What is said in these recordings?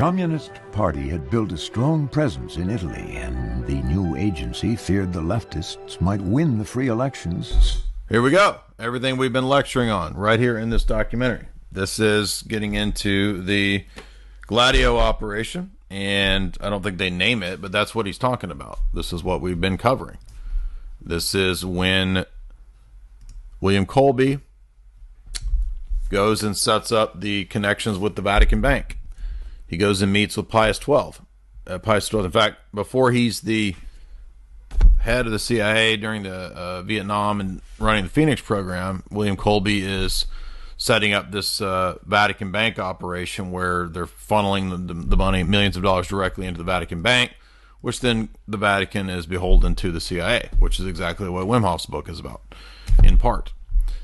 Communist Party had built a strong presence in Italy, and the new agency feared the leftists might win the free elections. Here we go. Everything we've been lecturing on right here in this documentary. This is getting into the Gladio operation, and I don't think they name it, but that's what he's talking about. This is what we've been covering. This is when William Colby goes and sets up the connections with the Vatican Bank. He goes and meets with Pius XII. Pius XII, in fact, before he's the head of the CIA during the Vietnam and running the Phoenix program, William Colby is setting up this Vatican Bank operation where they're funneling the money, millions of dollars, directly into the Vatican Bank, which then the Vatican is beholden to the CIA, which is exactly what Wim Hof's book is about, in part.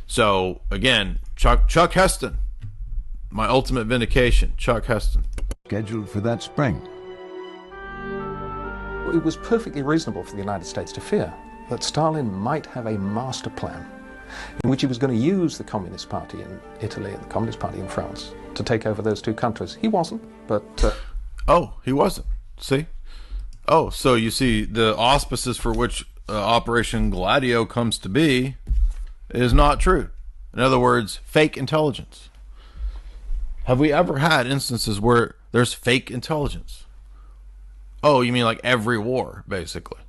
So, again, Chuck Heston, my ultimate vindication, Chuck Heston. Scheduled for that spring. It was perfectly reasonable for the United States to fear that Stalin might have a master plan in which he was going to use the Communist Party in Italy and the Communist Party in France to take over those two countries. He wasn't, but... Oh, he wasn't. See? Oh, so you see, the auspices for which Operation Gladio comes to be is not true. In other words, fake intelligence. Have we ever had instances where there's fake intelligence? Oh, you mean like every war, basically,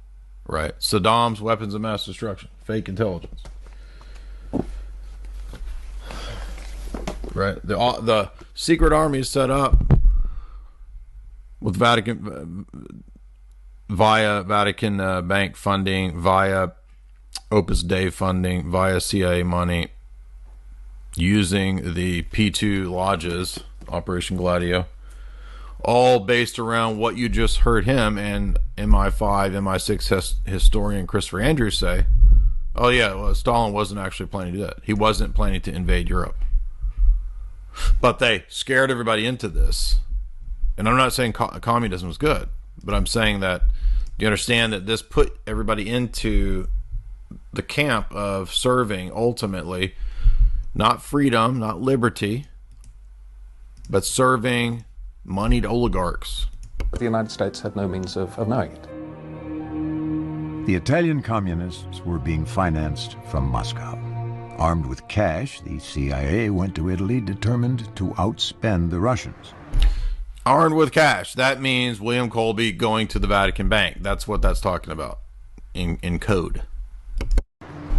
right? Saddam's weapons of mass destruction, fake intelligence, right? The secret army is set up with Vatican via Vatican Bank funding, via Opus Dei funding, via CIA money, using the P2 lodges, Operation Gladio, all based around what you just heard him and MI5, MI6 historian Christopher Andrews say. Oh yeah, well, Stalin wasn't actually planning to do that. He wasn't planning to invade Europe. But they scared everybody into this. And I'm not saying communism was good, but I'm saying that you understand that this put everybody into the camp of serving, ultimately, not freedom, not liberty, but serving moneyed oligarchs. The United States had no means of knowing it. The Italian communists were being financed from Moscow. Armed with cash, the CIA went to Italy determined to outspend the Russians. Armed with cash. That means William Colby going to the Vatican Bank. That's what that's talking about in code.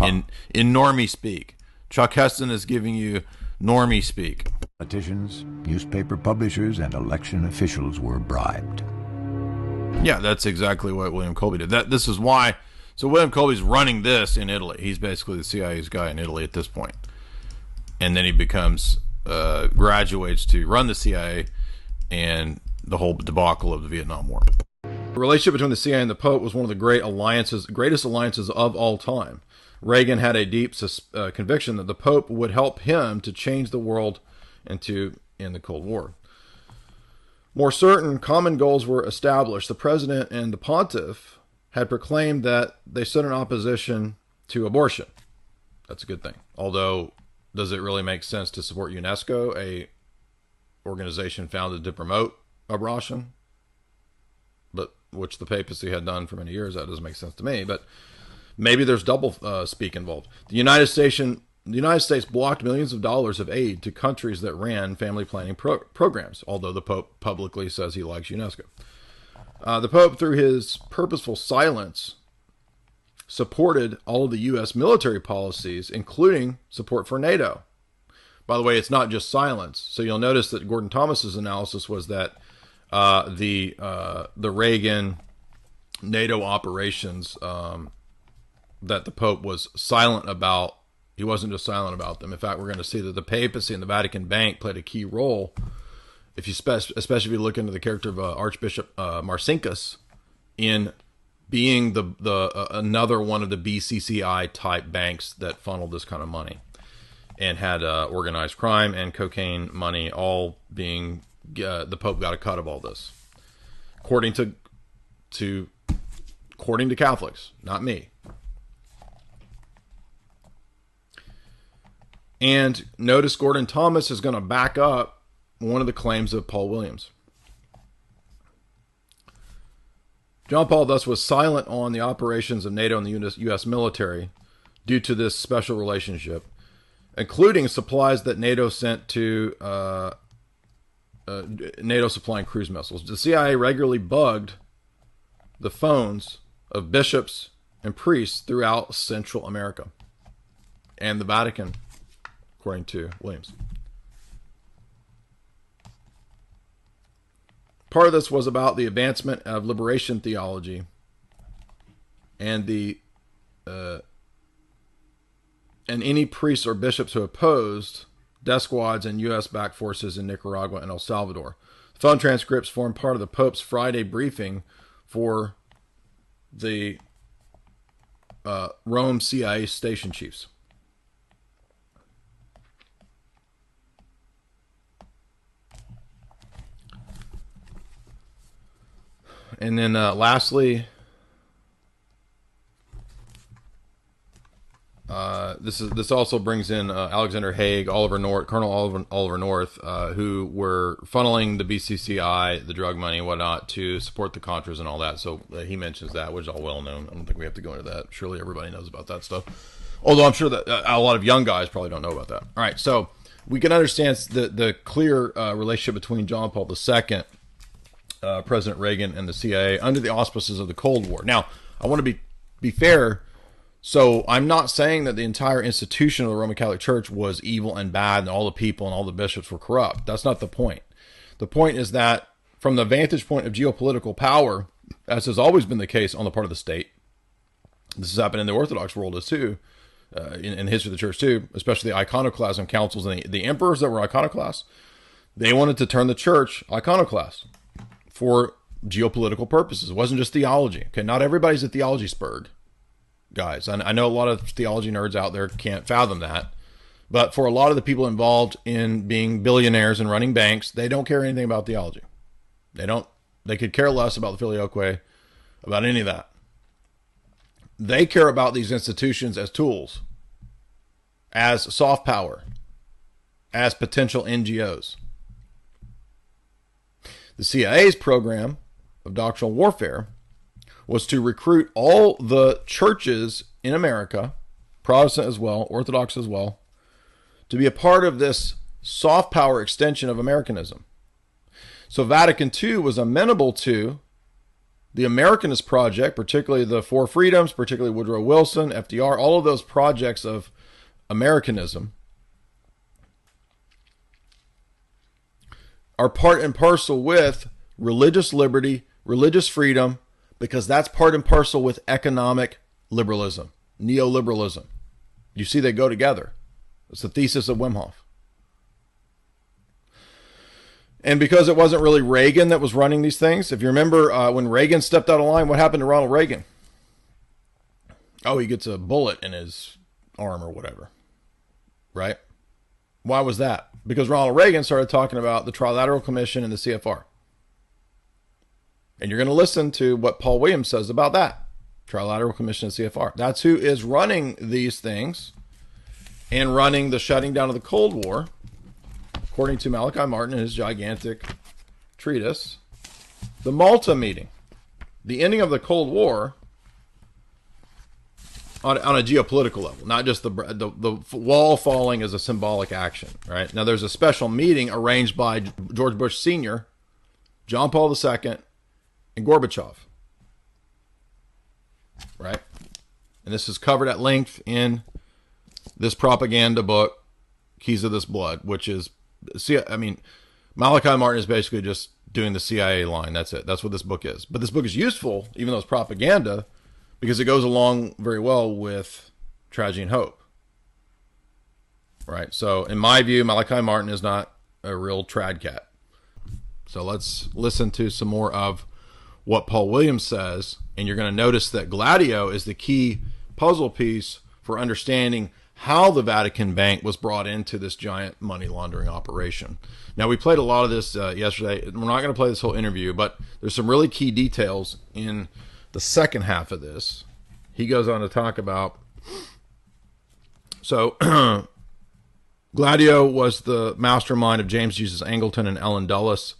In normie speak. Chuck Heston is giving you normie speak. Politicians, newspaper publishers, and election officials were bribed. Yeah, that's exactly what William Colby did. This is why. So William Colby's running this in Italy. He's basically the CIA's guy in Italy at this point. And then he becomes, graduates to run the CIA and the whole debacle of the Vietnam War. The relationship between the CIA and the Pope was one of the greatest alliances of all time. Reagan had a deep conviction that the Pope would help him to change the world and to end the Cold War. More certain common goals were established. The president and the pontiff had proclaimed that they stood in opposition to abortion. That's a good thing. Although, does it really make sense to support UNESCO, a organization founded to promote abortion, but which the papacy had done for many years? That doesn't make sense to me, but maybe there's double speak involved. The United States blocked millions of dollars of aid to countries that ran family planning programs, although the Pope publicly says he likes UNESCO. The Pope, through his purposeful silence, supported all of the U.S. military policies, including support for NATO. By the way, it's not just silence. So you'll notice that Gordon Thomas's analysis was that the Reagan NATO operations that the Pope was silent about. He wasn't just silent about them. In fact, we're going to see that the papacy and the Vatican Bank played a key role. If you especially if you look into the character of Archbishop Marcinkus in being the another one of the BCCI type banks that funneled this kind of money and had organized crime and cocaine money all being the Pope got a cut of all this, according to Catholics, not me. And notice Gordon Thomas is going to back up one of the claims of Paul Williams. John Paul thus was silent on the operations of NATO and the U.S. military due to this special relationship, including supplies that NATO sent to NATO supplying cruise missiles. The CIA regularly bugged the phones of bishops and priests throughout Central America and the Vatican, according to Williams. Part of this was about the advancement of liberation theology and and any priests or bishops who opposed death squads and U.S.-backed forces in Nicaragua and El Salvador. The phone transcripts formed part of the Pope's Friday briefing for the Rome CIA station chiefs. And then lastly, this also brings in Alexander Haig, Colonel Oliver North, who were funneling the BCCI, the drug money and whatnot, to support the Contras and all that. So he mentions that, which is all well known. I don't think we have to go into that. Surely everybody knows about that stuff. Although I'm sure that a lot of young guys probably don't know about that. All right, so we can understand the clear relationship between John Paul II, President Reagan, and the CIA under the auspices of the Cold War. Now, I want to be fair. So I'm not saying that the entire institution of the Roman Catholic Church was evil and bad and all the people and all the bishops were corrupt. That's not the point. The point is that from the vantage point of geopolitical power, as has always been the case on the part of the state, this has happened in the Orthodox world as too, in the history of the church too, especially the iconoclasm councils and the emperors that were iconoclasts. They wanted to turn the church iconoclast for geopolitical purposes. It wasn't just theology. Okay, not everybody's a theology spurg. Guys, I know a lot of theology nerds out there can't fathom that, but for a lot of the people involved in being billionaires and running banks, they don't care anything about theology. They could care less about the filioque, about any of that. They care about these institutions as tools, as soft power, as potential NGOs. The CIA's program of doctrinal warfare was to recruit all the churches in America, Protestant as well, Orthodox as well, to be a part of this soft power extension of Americanism. So Vatican II was amenable to the Americanist project, particularly the Four Freedoms, particularly Woodrow Wilson, FDR, all of those projects of Americanism are part and parcel with religious liberty, religious freedom, because that's part and parcel with economic liberalism, neoliberalism. You see, they go together. It's the thesis of Wim Hof. And because it wasn't really Reagan that was running these things, if you remember when Reagan stepped out of line, what happened to Ronald Reagan? Oh, he gets a bullet in his arm or whatever, right? Why was that? Because Ronald Reagan started talking about the Trilateral Commission and the CFR. And you're going to listen to what Paul Williams says about that. Trilateral Commission and CFR. That's who is running these things and running the shutting down of the Cold War, according to Malachi Martin in his gigantic treatise, the Malta meeting. The ending of the Cold War on a geopolitical level, not just the wall falling as a symbolic action, right? Now, there's a special meeting arranged by George Bush Sr., John Paul II, and Gorbachev, right? And this is covered at length in this propaganda book, Keys of This Blood, which is, Malachi Martin is basically just doing the CIA line. That's it. That's what this book is. But this book is useful, even though it's propaganda, because it goes along very well with Tragedy and Hope, right? So in my view, Malachi Martin is not a real trad cat. So let's listen to some more of what Paul Williams says, and you're going to notice that Gladio is the key puzzle piece for understanding how the Vatican Bank was brought into this giant money laundering operation. Now, we played a lot of this yesterday. We're not going to play this whole interview, but there's some really key details in the second half of this. He goes on to talk about, so Gladio was the mastermind of James Jesus Angleton and Ellen Dulles.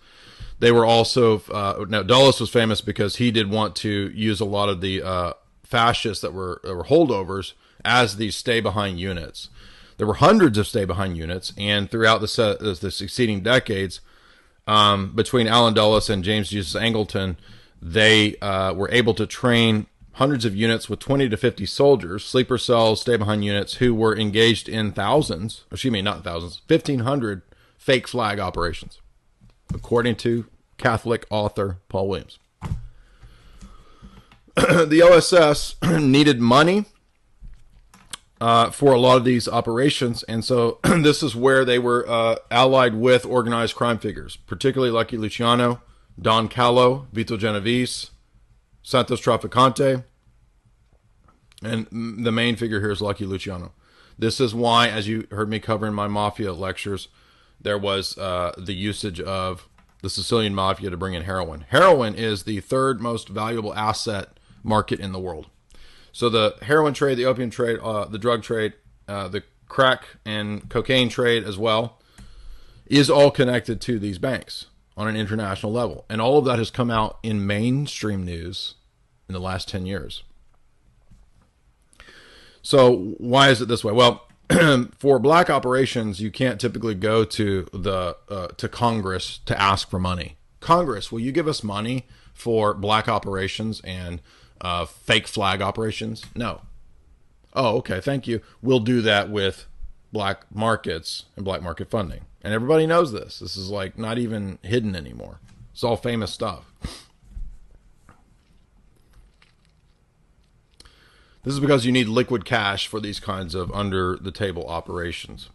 They were also, now Dulles was famous because he did want to use a lot of the fascists that were holdovers as these stay-behind units. There were hundreds of stay-behind units, and throughout the succeeding decades, between Allen Dulles and James Jesus Angleton, they were able to train hundreds of units with 20 to 50 soldiers, sleeper cells, stay-behind units, who were engaged in 1,500 fake flag operations, according to Catholic author Paul Williams. The OSS needed money for a lot of these operations, and so this is where they were allied with organized crime figures, particularly Lucky Luciano, Don Callo, Vito Genovese, Santos Trafficante, and the main figure here is Lucky Luciano. This is why, as you heard me cover in my mafia lectures, there was the usage of the Sicilian mafia to bring in heroin. Heroin is the third most valuable asset market in the world. So the heroin trade, the opium trade, the drug trade, the crack and cocaine trade as well, is all connected to these banks on an international level. And all of that has come out in mainstream news in the last 10 years. So why is it this way? Well, for black operations, you can't typically go to to Congress to ask for money. Congress, will you give us money for black operations and fake flag operations? No. Oh, okay, thank you. We'll do that with black markets and black market funding. And everybody knows this. This is like not even hidden anymore. It's all famous stuff. This is because you need liquid cash for these kinds of under-the-table operations.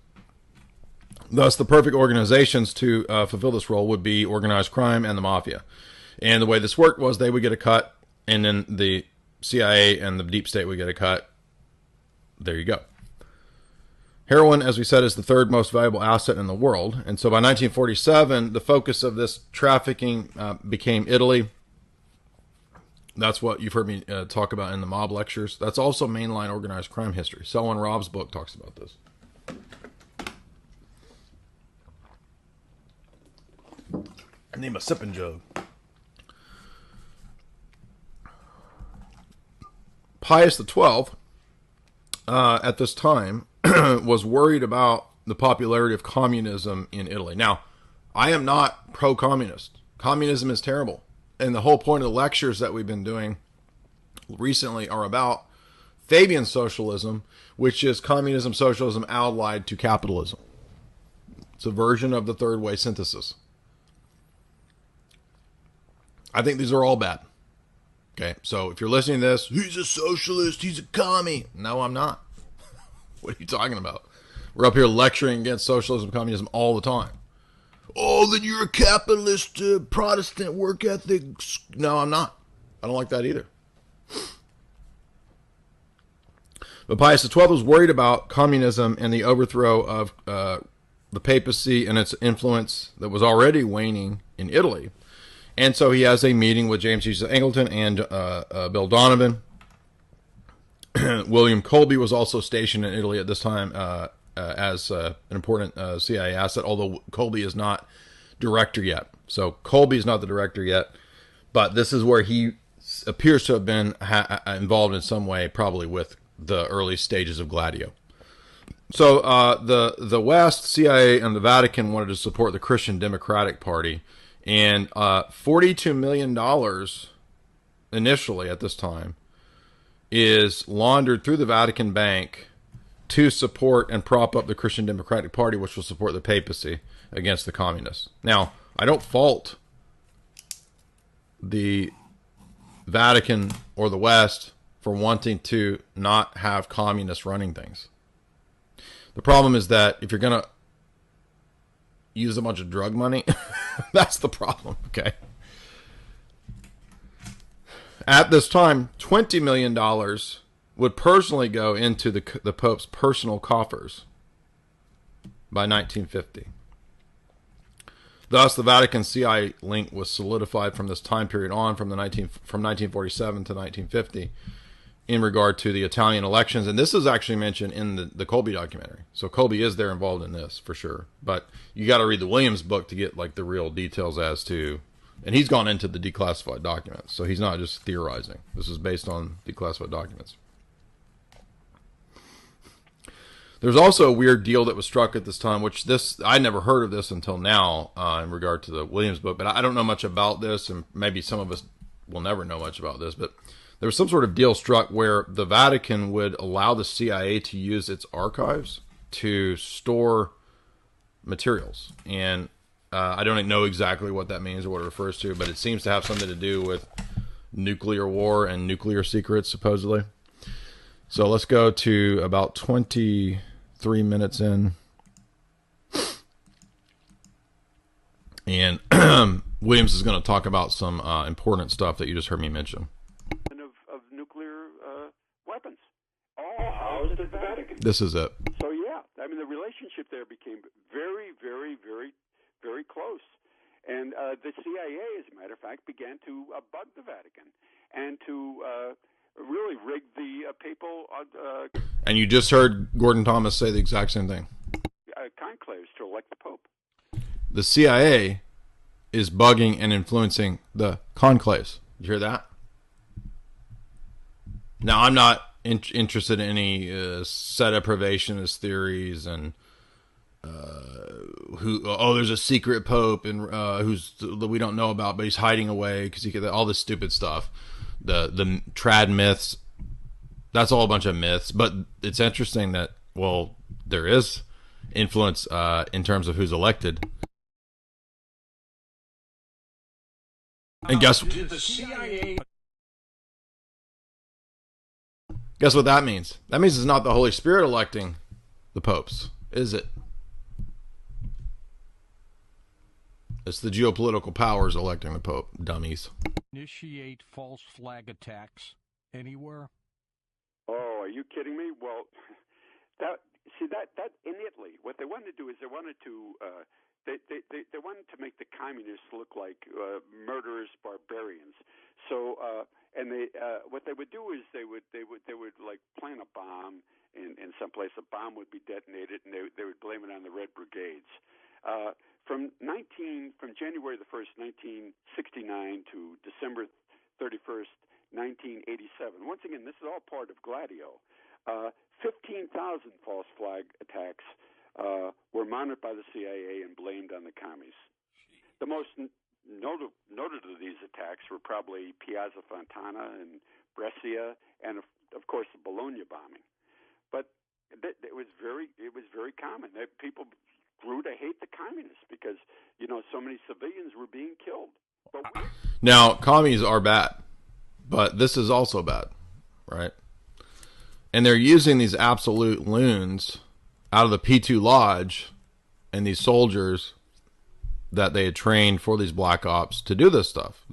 Thus, the perfect organizations to fulfill this role would be organized crime and the mafia. And the way this worked was they would get a cut, and then the CIA and the deep state would get a cut. There you go. Heroin, as we said, is the third most valuable asset in the world. And so by 1947, the focus of this trafficking became Italy. That's what you've heard me talk about in the mob lectures. That's also mainline organized crime history. Selwyn Robb's book talks about this. I need my sipping jug. Pius XII, at this time, was worried about the popularity of communism in Italy. Now, I am not pro-communist. Communism is terrible. And the whole point of the lectures that we've been doing recently are about Fabian socialism, which is communism, socialism allied to capitalism. It's a version of the third way synthesis. I think these are all bad. Okay, so if you're listening to this, he's a socialist, he's a commie. No, I'm not. What are you talking about? We're up here lecturing against socialism, communism all the time. Oh, then you're a capitalist, Protestant work ethic. No, I'm not. I don't like that either. But Pius XII was worried about communism and the overthrow of the papacy and its influence that was already waning in Italy. And so he has a meeting with James Jesus Angleton and Bill Donovan. William Colby was also stationed in Italy at this time as an important CIA asset, although Colby is not director yet. So Colby is not the director yet, but this is where he appears to have been involved in some way, probably with the early stages of Gladio. So the West, CIA, and the Vatican wanted to support the Christian Democratic Party, and $42 million initially at this time is laundered through the Vatican Bank to support and prop up the Christian Democratic Party, which will support the papacy against the communists. Now, I don't fault the Vatican or the West for wanting to not have communists running things. The problem is that if you're going to use a bunch of drug money, that's the problem, okay? At this time, $20 million would personally go into the Pope's personal coffers by 1950. Thus, the Vatican-CIA link was solidified from this time period on, from 1947 to 1950, in regard to the Italian elections. And this is actually mentioned in the Colby documentary. So Colby is there involved in this, for sure. But you got to read the Williams book to get like the real details as to And he's gone into the declassified documents, so he's not just theorizing. This is based on declassified documents. There's also a weird deal that was struck at this time, which I never heard of this until now in regard to the Williams book, but I don't know much about this, and maybe some of us will never know much about this, but there was some sort of deal struck where the Vatican would allow the CIA to use its archives to store materials. And I don't know exactly what that means or what it refers to, but it seems to have something to do with nuclear war and nuclear secrets, supposedly. So let's go to about 23 minutes in. And Williams is going to talk about some important stuff that you just heard me mention. Of nuclear weapons. All housed at the Vatican. This is it. So, yeah, I mean, the relationship there became very, very, very, very close. And the CIA, as a matter of fact, began to bug the Vatican and to really rig the papal... and you just heard Gordon Thomas say the exact same thing. Conclaves to elect the Pope. The CIA is bugging and influencing the conclaves. Did you hear that? Now, I'm not interested in any set deprivationist theories and there's a secret pope and that we don't know about, but he's hiding away because he could, all this stupid stuff. The trad myths, that's all a bunch of myths. But it's interesting that, well, there is influence in terms of who's elected. And guess what that means? That means it's not the Holy Spirit electing the popes, is it? It's the geopolitical powers electing the Pope, dummies. Initiate false flag attacks anywhere? Oh, are you kidding me? Well, that in Italy, what they wanted to do is they wanted to make the communists look like murderous barbarians. So, what they would do is they would like plant a bomb in some place. A bomb would be detonated, and they would blame it on the Red Brigades. From January the 1st, 1969 to December 31st, 1987. Once again, this is all part of Gladio. 15,000 false flag attacks were monitored by the CIA and blamed on the commies. The most noted of these attacks were probably Piazza Fontana and Brescia, and of course the Bologna bombing. But it was very common. People grew to hate the communists because, so many civilians were being killed. Now, commies are bad, but this is also bad, right? And they're using these absolute loons out of the P2 Lodge and these soldiers that they had trained for these black ops to do this stuff.